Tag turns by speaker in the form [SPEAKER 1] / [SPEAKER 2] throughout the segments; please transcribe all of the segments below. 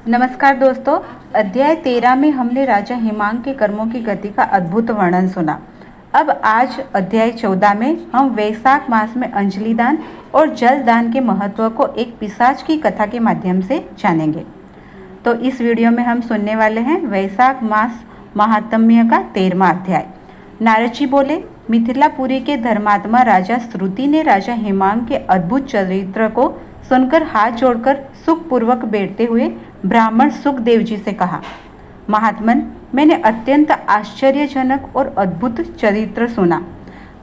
[SPEAKER 1] नमस्कार दोस्तों। अध्याय 13 में हमने राजा हिमांक के कर्मों की गति का अद्भुत वर्णन सुना। अब आज अध्याय 14 में हम वैशाख मास में अंजलि दान और जल दान के महत्व को एक पिशाच की कथा के माध्यम से जानेंगे। तो इस वीडियो में हम सुनने वाले हैं वैशाख मास महात्म्य का 13वां अध्याय। नारद जी बोले, मिथिलापुरी के धर्मात्मा राजा श्रुति ने राजा हिमांक के अद्भुत चरित्र को सुनकर हाथ जोड़कर सुखपूर्वक बैठते हुए ब्राह्मण सुखदेव जी से कहा, महात्मन, मैंने अत्यंत आश्चर्यजनक और अद्भुत चरित्र सुना।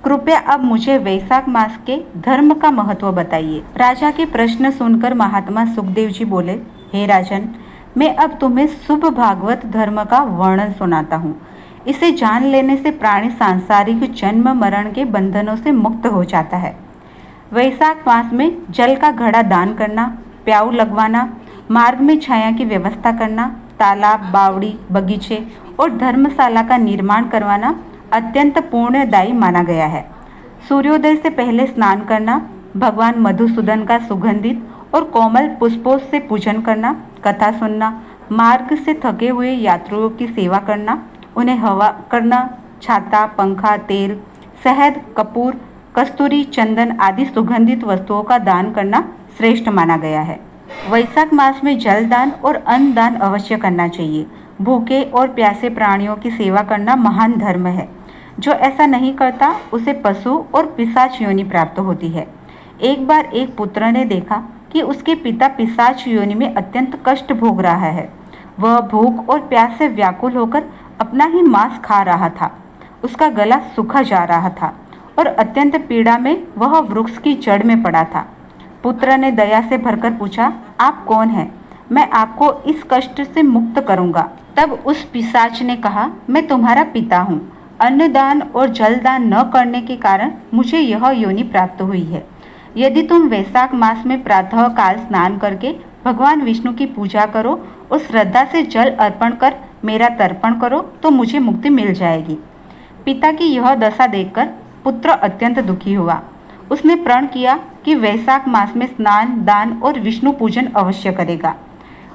[SPEAKER 1] कृपया अब मुझे वैशाख मास के धर्म का महत्व बताइए। राजा के प्रश्न सुनकर महात्मा सुखदेव जी बोले, हे राजन, मैं अब तुम्हें शुभ भागवत धर्म का वर्णन सुनाता हूँ। इसे जान लेने से प्राणी सांसारिक जन्म मरण के बंधनों से मुक्त हो जाता है। वैशाख मास में जल का घड़ा दान करना, प्याऊ लगवाना, मार्ग में छाया की व्यवस्था करना, तालाब, बावड़ी, बगीचे और धर्मशाला का निर्माण करवाना अत्यंत पुण्यदायी माना गया है। सूर्योदय से पहले स्नान करना, भगवान मधुसूदन का सुगंधित और कोमल पुष्पों से पूजन करना, कथा सुनना, मार्ग से थके हुए यात्रियों की सेवा करना, उन्हें हवा करना, छाता, पंखा, तेल, शहद, कपूर, कस्तूरी, चंदन आदि सुगंधित वस्तुओं का दान करना श्रेष्ठ माना गया है। वैशाख मास में जल दान और अन्न दान अवश्य करना चाहिए। भूखे और प्यासे प्राणियों की सेवा करना महान धर्म है। जो ऐसा नहीं करता उसे पशु और पिशाच योनि प्राप्त होती है। एक बार एक पुत्र ने देखा कि उसके पिता पिशाच योनि में अत्यंत कष्ट भोग रहा है। वह भूख और प्यास से व्याकुल होकर अपना ही मांस खा रहा था। उसका गला सूखा जा रहा था और अत्यंत पीड़ा में वह वृक्ष की जड़ में पड़ा था। पुत्र ने दया से भरकर पूछा, आप कौन हैं? मैं आपको इस कष्ट से मुक्त करूंगा। तब उस पिशाच ने कहा, मैं तुम्हारा पिता हूँ। अन्नदान और जलदान न करने के कारण मुझे यह योनि प्राप्त हुई है। यदि तुम वैशाख मास में प्रातः काल स्नान करके भगवान विष्णु की पूजा करो और श्रद्धा से जल अर्पण कर मेरा तर्पण करो तो मुझे मुक्ति मिल जाएगी। पिता की यह दशा देखकर पुत्र अत्यंत दुखी हुआ। उसने प्रण किया कि वैशाख मास में स्नान, दान और विष्णु पूजन अवश्य करेगा।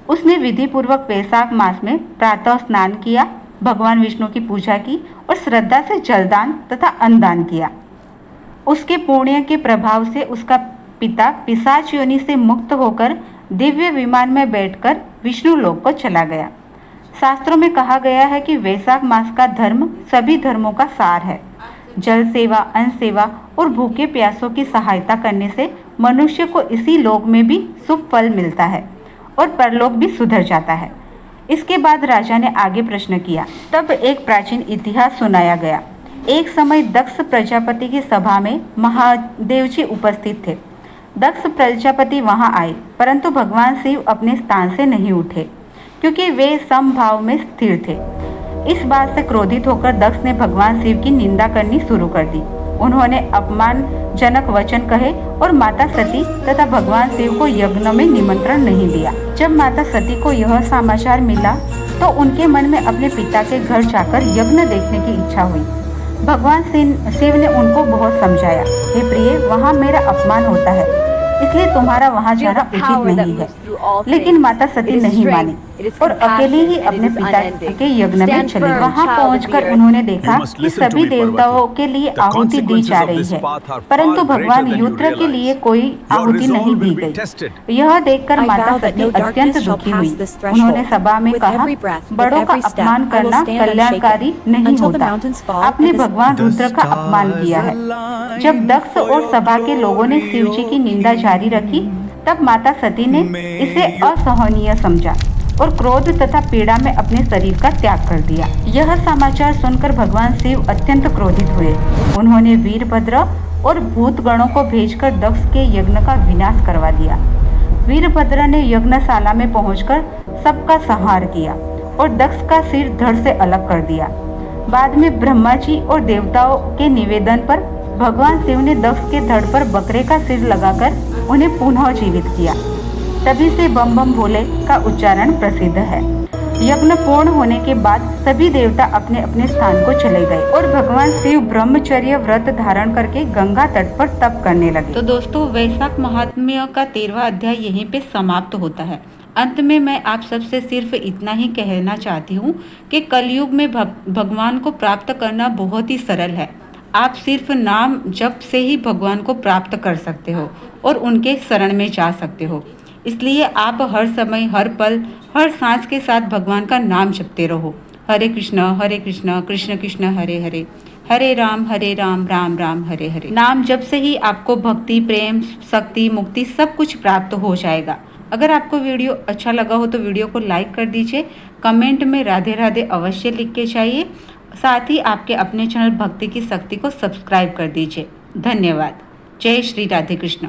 [SPEAKER 1] उसने विधि पूर्वक वैशाख मास में प्रातः स्नान किया, भगवान विष्णु की पूजा की और श्रद्धा से जलदान तथा अन्नदान किया। उसके पुण्य के प्रभाव से उसका पिता पिशाच योनि से मुक्त होकर दिव्य विमान में बैठकर विष्णु लोक को चला गया। शास्त्रों में कहा गया है कि वैशाख मास का धर्म सभी धर्मों का सार है। जल सेवा, अन्न सेवा और भूखे प्यासों की सहायता करने से मनुष्य को इसी लोक में भी शुभ फल मिलता है और परलोक भी सुधर जाता है। इसके बाद राजा ने आगे प्रश्न किया। तब एक प्राचीन इतिहास सुनाया गया। एक समय दक्ष प्रजापति की सभा में महादेव जी उपस्थित थे। दक्ष प्रजापति वहां आए, परंतु भगवान शिव अपने स्थान से नहीं उठे क्योंकि वे समभाव में स्थिर थे। इस बात से क्रोधित होकर दक्ष ने भगवान शिव की निंदा करनी शुरू कर दी। उन्होंने अपमानजनक वचन कहे और माता सती तथा भगवान शिव को यज्ञ में निमंत्रण नहीं दिया। जब माता सती को यह समाचार मिला तो उनके मन में अपने पिता के घर जाकर यज्ञ देखने की इच्छा हुई। भगवान शिव ने उनको बहुत समझाया, हे प्रिय, वहाँ मेरा अपमान होता है, इसलिए तुम्हारा वहाँ जाना उचित नहीं है। लेकिन माता सती नहीं मानी और अकेले ही अपने पिता के यज्ञ में चली। वहाँ पहुंचकर उन्होंने देखा कि सभी देवताओं के लिए आहुति दी जा रही है, परंतु भगवान रुद्र के लिए कोई आहुति नहीं दी गई। यह देखकर माता सती अत्यंत दुखी हुई। उन्होंने सभा में कहा, बड़ों का अपमान करना कल्याणकारी नहीं होता। आपने भगवान रुद्र का अपमान किया है। जब दक्ष और सभा के लोगों ने शिव जी की निंदा जारी रखी, तब माता सती ने इसे असहनीय समझा और क्रोध तथा पीड़ा में अपने शरीर का त्याग कर दिया। यह समाचार सुनकर भगवान शिव अत्यंत क्रोधित हुए। उन्होंने वीरभद्र और भूत गणों को भेजकर दक्ष के यज्ञ का विनाश करवा दिया। वीरभद्र ने यज्ञशाला में पहुंचकर सबका संहार किया और दक्ष का सिर धड़ से अलग कर दिया। बाद में ब्रह्मा जी और देवताओं के निवेदन पर भगवान शिव ने दक्ष के धड़ पर बकरे का सिर लगाकर उन्हें पुनः जीवित किया। तभी से बम बम भोले का उच्चारण प्रसिद्ध है। यज्ञ पूर्ण होने के बाद सभी देवता अपने अपने स्थान को चले गए और भगवान शिव ब्रह्मचर्य व्रत धारण करके गंगा तट पर तप करने लगे। तो दोस्तों, वैशाख महात्म्य का 13वां अध्याय यहीं पे समाप्त होता है। अंत में मैं आप सबसे सिर्फ इतना ही कहना चाहती हूँ कि कलयुग में भगवान को प्राप्त करना बहुत ही सरल है। आप सिर्फ नाम जप से ही भगवान को प्राप्त कर सकते हो और उनके शरण में जा सकते हो। इसलिए आप हर समय, हर पल, हर सांस के साथ भगवान का नाम जपते रहो। हरे कृष्ण कृष्ण कृष्ण हरे हरे, हरे राम राम राम हरे हरे। नाम जप से ही आपको भक्ति, प्रेम, शक्ति, मुक्ति सब कुछ प्राप्त हो जाएगा। अगर आपको वीडियो अच्छा लगा हो तो वीडियो को लाइक कर दीजिए। कमेंट में राधे राधे अवश्य लिख के जाइए। साथ ही आपके अपने चैनल भक्ति की शक्ति को सब्सक्राइब कर दीजिए। धन्यवाद। जय श्री राधे कृष्ण।